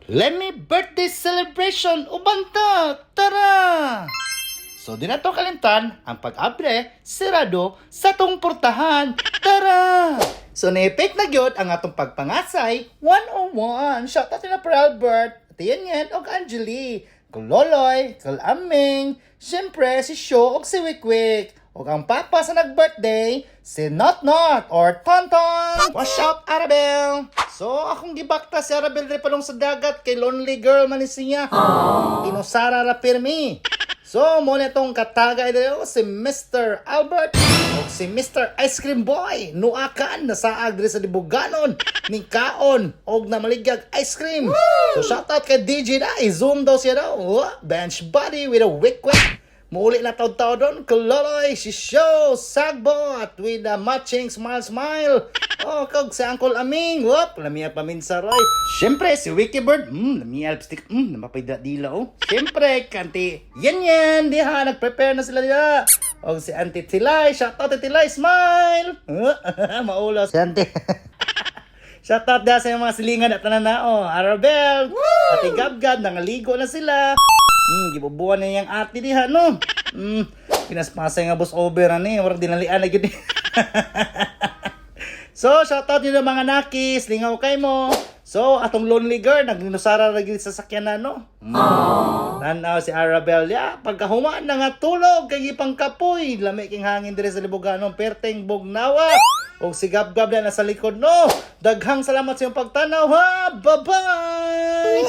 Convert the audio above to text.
Let me birthday celebration ubanta. Tara! So di na to kalimtan ang pag-abre sirado sa tong portahan. Tara! So na-effect na gyud ang atong pagpangasay 101. Shout out na per Albert, Tiyan og Angeli, kul Loloy, kul Aming, syempre si Sho og si Wikwik. Og ang papa sa nag-birthday, si Not Not or Tonton. Wash out, Arabel! So, akong gibakta si Arabel rin palong sa dagat kay lonely girl man ni siya. Inusara ra pirmi. So, muna itong katagay dito si Mr. Albert o si Mr. Ice Cream Boy. Nuakan na saag diri sa libuganon ni kaon og na maligyag ice cream. So, shoutout kay DJ na. I-zoom daw siya daw. Bench body with a wick-wick. Muli na taw-taw doon, Kuloloy, si Show, Sagbot, with a matching smile. Oh, kag si Uncle Aming, whoop, lamia paminsa roy. Siyempre, si Wikibird, lamia lipstick, namapayda dila, oh. Siyempre, kanti, yan, diha, nag-prepare na sila diha. O si Auntie Tilay, shoutout Auntie Tilay, smile. Maulas. Si Auntie. Shoutout diha sa mga silingan at nananao. Arabel, Ate Gabgab, nangaligo na sila. Gibubuan na niyang ate diha, no? Pinaspasay nga boss over na ni. Warang dinalian na yun. So, shoutout nyo na mga nakis. Lingaw kay mo. So, atong lonely girl, nagninusara na gini sa sakyan na, no? Tanaw si Arabel. Pagkahumaan na nga tulog, kay ipang kapoy. Lami king hangin dire sa libuganon. Perteng bugnawa. O si Gab-Gab na nasa likod, no? Daghang salamat sa iyong pagtanaw, ha? Bye-bye!